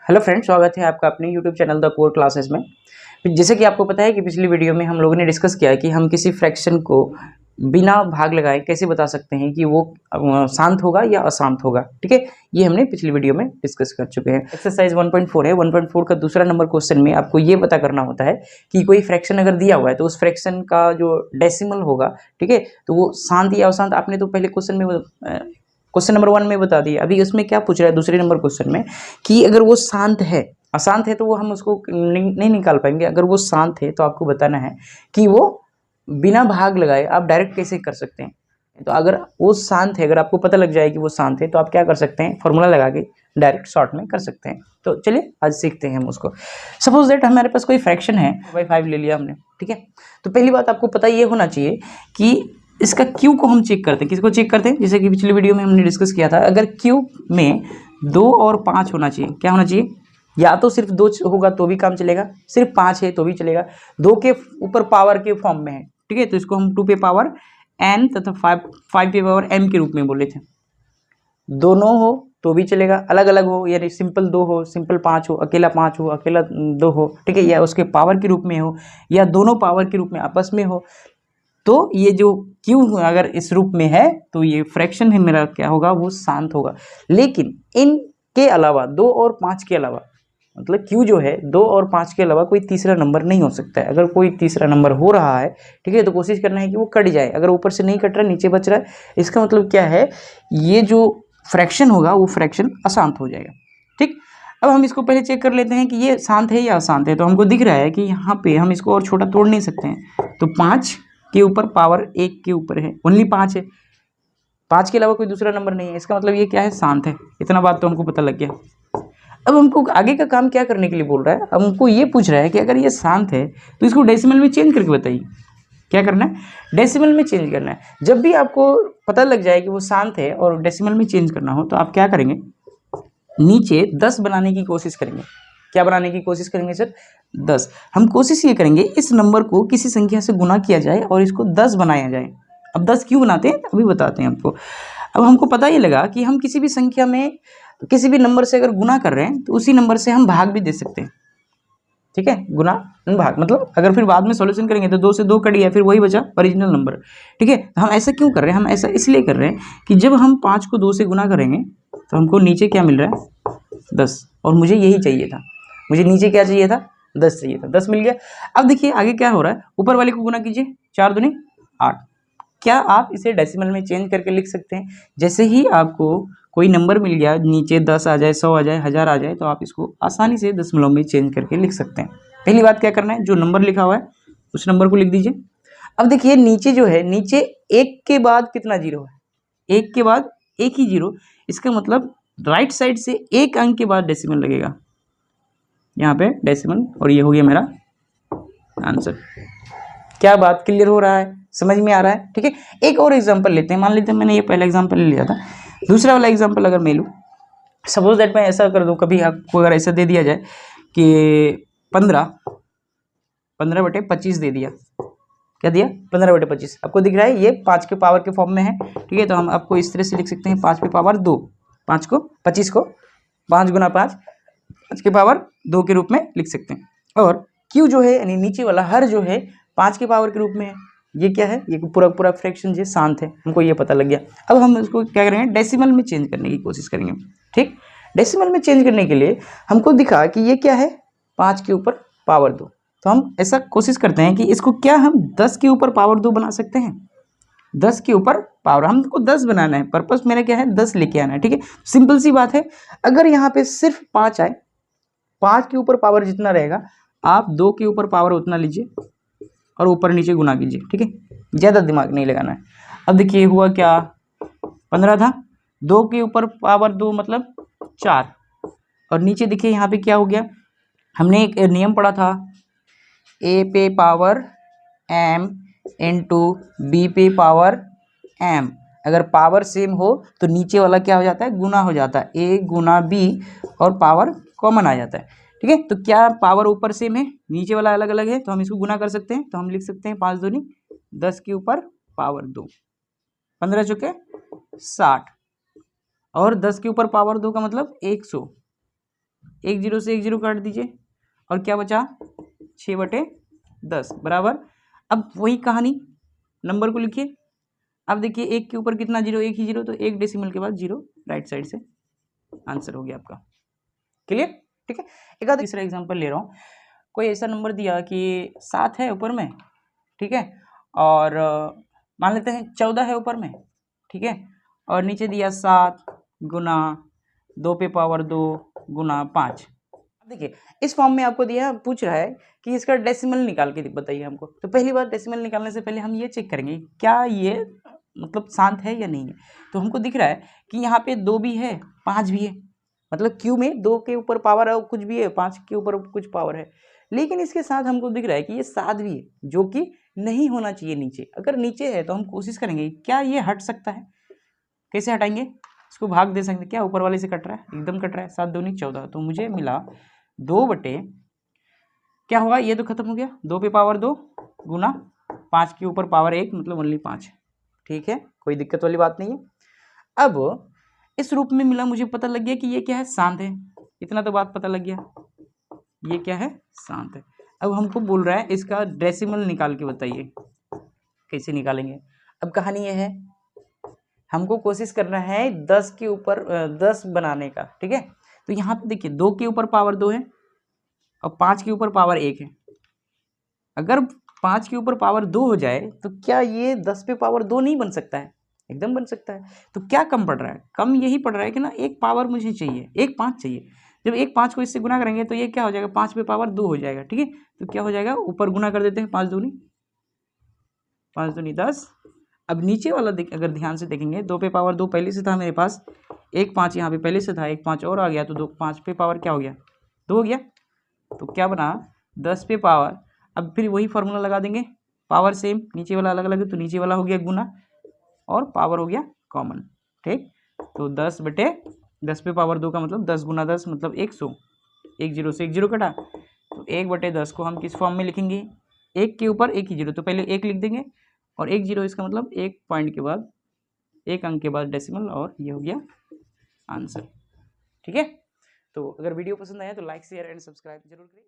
Hello friends, स्वागत है आपका अपने YouTube channel the core classes में। जैसे कि आपको पता है कि पिछली वीडियो में हम लोगों ने डिस्कस किया है कि हम किसी फ्रैक्शन को बिना भाग लगाए कैसे बता सकते हैं कि वो शांत होगा या अशांत होगा। ठीक है, ये हमने पिछली वीडियो में डिस्कस कर चुके हैं। एक्सरसाइज 1.4 है। 1.4 का दूसरा नंबर क्वेश्चन में आपको ये पता करना होता है कि कोई फ्रैक्शन अगर दिया हुआ है तो उस फ्रैक्शन का जो डेसिमल होगा, ठीक है, तो वो शांत या अशांत आपने तो पहले क्वेश्चन नंबर 1 में बता दिया। अभी उसमें क्या पूछ रहा है दूसरे नंबर क्वेश्चन में कि अगर वो शांत है, अशांत है तो वो हम उसको नहीं निकाल पाएंगे। अगर वो शांत है तो आपको बताना है कि वो बिना भाग लगाए आप डायरेक्ट कैसे कर सकते हैं। तो अगर वो शांत है, अगर आपको पता लग जाए कि वो शांत है तो आप क्या कर सकते हैं, फॉर्मूला लगा के डायरेक्ट शॉर्ट में कर सकते हैं। तो चलिए आज सीखते हैं हम उसको। सपोज दैट हमारे पास कोई फ्रैक्शन है, 5 ले लिया हमने, ठीक है। तो पहली बात आपको पता ये होना चाहिए कि इसका क्यू को हम चेक करते हैं। किसको चेक करते हैं? जैसे कि पिछली वीडियो में हमने डिस्कस किया था, अगर क्यू में 2 और 5 होना चाहिए। क्या होना चाहिए? या तो सिर्फ 2 होगा तो भी काम चलेगा, सिर्फ 5 है तो भी चलेगा, 2 के ऊपर पावर के फॉर्म में है, ठीक है। तो इसको हम 2 पे पावर n तथा 5 पे पावर m के रूप में बोले थे। दोनों हो तो भी चलेगा, अलग अलग हो, यानी सिंपल 2 हो, सिंपल 5 हो, अकेला 5 हो, अकेला 2 हो, ठीक है, या उसके पावर के रूप में हो, या दोनों पावर के रूप में आपस में हो। तो ये जो क्यू अगर इस रूप में है तो ये फ्रैक्शन है मेरा, क्या होगा, वो शांत होगा। लेकिन इनके अलावा 2 और 5 के अलावा, मतलब क्यू जो है 2 और 5 के अलावा कोई तीसरा नंबर नहीं हो सकता है। अगर कोई तीसरा नंबर हो रहा है, ठीक है, तो कोशिश करना है कि वो कट जाए। अगर ऊपर से नहीं कट रहा, नीचे बच रहा है, इसका मतलब क्या है, ये जो फ्रैक्शन होगा वो फ्रैक्शन अशांत हो जाएगा। ठीक, अब हम इसको पहले चेक कर लेते हैं कि ये शांत है या अशांत है। तो हमको दिख रहा है कि यहाँ पे हम इसको और छोटा तोड़ नहीं सकते हैं, तो 5 के ऊपर पावर 1 के ऊपर है, ओनली 5 है, 5 के अलावा कोई दूसरा नंबर नहीं है। इसका मतलब ये क्या है, शांत है। इतना बात तो हमको पता लग गया। अब हमको आगे का काम क्या करने के लिए बोल रहा है, अब हमको ये पूछ रहा है कि अगर ये शांत है तो इसको डेसिमल में चेंज करके बताइए। क्या करना है? डेसिमल में चेंज करना है। जब भी आपको पता लग जाए कि वो शांत है और डेसिमल में चेंज करना हो तो आप क्या करेंगे, नीचे 10 बनाने की कोशिश करेंगे। क्या बनाने की कोशिश करेंगे सर? 10। हम कोशिश ये करेंगे इस नंबर को किसी संख्या से गुना किया जाए और इसको 10 बनाया जाए। अब 10 क्यों बनाते हैं अभी बताते हैं आपको। अब हमको पता ये लगा कि हम किसी भी संख्या में किसी भी नंबर से अगर गुना कर रहे हैं तो उसी नंबर से हम भाग भी दे सकते हैं। ठीक है, गुना भाग मतलब अगर फिर बाद में सॉल्यूशन करेंगे तो 2 से 2 कट गया, फिर वही बचा ओरिजिनल नंबर। ठीक है, तो हम ऐसा क्यों कर रहे हैं? हम ऐसा इसलिए कर रहे हैं कि जब हम 5 को 2 से गुना करेंगे तो हमको नीचे क्या मिल रहा है, 10, और मुझे यही चाहिए था। मुझे नीचे क्या चाहिए था? 10 चाहिए था, 10 मिल गया। अब देखिए आगे क्या हो रहा है, ऊपर वाले को गुना कीजिए, 4 दूनी 8। क्या आप इसे डेसिमल में चेंज करके लिख सकते हैं? जैसे ही आपको कोई नंबर मिल गया, नीचे 10 आ जाए, 100 आ जाए, 1000 आ जाए, तो आप इसको आसानी से दशमलव में चेंज करके लिख सकते हैं। पहली बात क्या करना है, जो नंबर लिखा हुआ है उस नंबर को लिख दीजिए। अब देखिए नीचे जो है, नीचे 1 के बाद कितना जीरो है? 1 के बाद एक ही जीरो। इसका मतलब राइट साइड से एक अंक के बाद डेसिमल लगेगा, यहाँ पे डेसिमल, और ये हो गया मेरा आंसर। क्या बात क्लियर हो रहा है? समझ में आ रहा है? ठीक है, एक और एग्जांपल लेते हैं। मान लेते हैं मैंने ये पहला एग्जांपल ले लिया था, दूसरा वाला एग्जांपल अगर मैं लूँ, सपोज दैट मैं ऐसा कर दूँ, कभी आपको अगर ऐसा दे दिया जाए कि 15/25 दे दिया। क्या दिया? 15/25। आपको दिख रहा है ये 5 के पावर के फॉर्म में है, ठीक है। तो हम आपको इस तरह से लिख सकते हैं, 5 पे पावर 2, 5 को 25 को 5 गुना 5, 5 के पावर 2 के रूप में लिख सकते हैं। और क्यू जो है यानी नीचे वाला हर जो है 5 के पावर के रूप में है। ये क्या है? ये पूरा पूरा फ्रैक्शन जो शांत है, हमको ये पता लग गया। अब हम इसको क्या करेंगे, डेसिमल में चेंज करने की कोशिश करेंगे। ठीक, डेसिमल में चेंज करने के लिए हमको दिखा कि ये क्या है, 5 के ऊपर पावर 2। तो हम ऐसा कोशिश करते हैं कि इसको क्या हम 10 के ऊपर पावर 2 बना सकते हैं। 10 के ऊपर पावर, हमको 10 बनाना है, पर्पस मेरा क्या है, 10 लेके आना है। ठीक है, सिंपल सी बात है। अगर यहाँ पे सिर्फ 5 आए, 5 के ऊपर पावर जितना रहेगा आप 2 के ऊपर पावर उतना लीजिए और ऊपर नीचे गुना कीजिए। ठीक है, ज़्यादा दिमाग नहीं लगाना है। अब देखिए हुआ क्या, 15 था, 2 के ऊपर पावर 2 मतलब 4, और नीचे देखिए यहाँ पे क्या हो गया, हमने एक नियम पढ़ा था, ए पे पावर m इंटू बी पे पावर m। अगर पावर सेम हो तो नीचे वाला क्या हो जाता है, गुना हो जाता है, a गुना b, और पावर कॉमन आ जाता है। ठीक है, तो क्या पावर ऊपर सेम है, नीचे वाला अलग अलग है, तो हम इसको गुना कर सकते हैं। तो हम लिख सकते हैं 5 दूनी 10 के ऊपर पावर 2, 15 चुके 60, और 10 के ऊपर पावर 2 का मतलब 100, एक जीरो से एक जीरो काट दीजिए और क्या बचा 6/10 बराबर। अब वही कहानी नंबर को लिखिए। अब देखिए एक के ऊपर कितना जीरो, एक ही जीरो, तो एक डेसिमल के बाद जीरो राइट साइड से आंसर हो गया आपका। क्लियर? ठीक है। एक आध तीसरा एग्जांपल ले रहा हूँ। कोई ऐसा नंबर दिया कि 7 है ऊपर में, ठीक है, और मान लेते हैं 14 है ऊपर में, ठीक है, और नीचे दिया 7 गुना 2 पे पावर 2 गुना 5। देखिए इस फॉर्म में आपको दिया, पूछ रहा है कि इसका डेसिमल निकाल के बताइए हमको। तो पहली बार डेसिमल निकालने से पहले हम ये चेक करेंगे क्या ये मतलब शांत है या नहीं है। तो हमको दिख रहा है कि यहाँ पे 2 भी है 5 भी है, मतलब क्यू में 2 के ऊपर पावर है कुछ भी है, 5 के ऊपर कुछ पावर है, लेकिन इसके साथ हमको दिख रहा है कि ये 7 भी है, जो कि नहीं होना चाहिए नीचे। अगर नीचे है तो हम कोशिश करेंगे क्या ये हट सकता है। कैसे हटाएंगे, इसको भाग दे सकते, क्या ऊपर वाले से कट रहा है, एकदम कट रहा है, 7 दूनी 14, तो मुझे मिला 2 बटे क्या होगा, ये तो खत्म हो गया, 2 पे पावर 2 गुना 5 के ऊपर पावर 1 मतलब ओनली 5। ठीक है, कोई दिक्कत वाली बात नहीं है। अब इस रूप में मिला, मुझे पता लग गया कि ये क्या है, शांत है। इतना तो बात पता लग गया, ये क्या है, शांत है। अब हमको बोल रहा है इसका डेसिमल निकाल के बताइए। कैसे निकालेंगे, अब कहानी ये है, हमको कोशिश करना है 10 के ऊपर 10 बनाने का। ठीक है, तो यहाँ पे देखिए 2 के ऊपर पावर 2 है और 5 के ऊपर पावर 1 है। अगर 5 के ऊपर पावर 2 हो जाए तो क्या ये 10 पे पावर 2 नहीं बन सकता है, एकदम बन सकता है। तो क्या कम पड़ रहा है, कम यही पड़ रहा है कि ना एक पावर मुझे चाहिए, एक 5 चाहिए। जब एक 5 को इससे गुना करेंगे तो ये क्या हो जाएगा, 5 पे पावर 2 हो जाएगा। ठीक है, तो क्या हो जाएगा, ऊपर गुना कर देते हैं, 5 दूनी 10। अब नीचे वाला अगर ध्यान से देखेंगे 2 पे पावर 2 पहले से था मेरे पास, एक 5 यहाँ पे पहले से था, एक 5 और आ गया, तो 2 5 पे पावर क्या हो गया, 2 हो गया। तो क्या बना, 10 पे पावर, अब फिर वही फॉर्मूला लगा देंगे, पावर सेम, नीचे वाला अलग अलग है, तो नीचे वाला हो गया गुना और पावर हो गया कॉमन। ठीक, तो 10 पे पावर 2 का मतलब 10 गुना 10 मतलब 100, एक जीरो से एक जीरो कटा, तो 1/10 को हम किस फॉर्म में लिखेंगे, एक के ऊपर एक ही जीरो, तो पहले एक लिख देंगे और एक जीरो इसका मतलब एक पॉइंट के बाद, एक अंक के बाद डेसिमल, और ये हो गया आंसर। ठीक है, तो अगर वीडियो पसंद आया तो लाइक शेयर एंड सब्सक्राइब जरूर करें।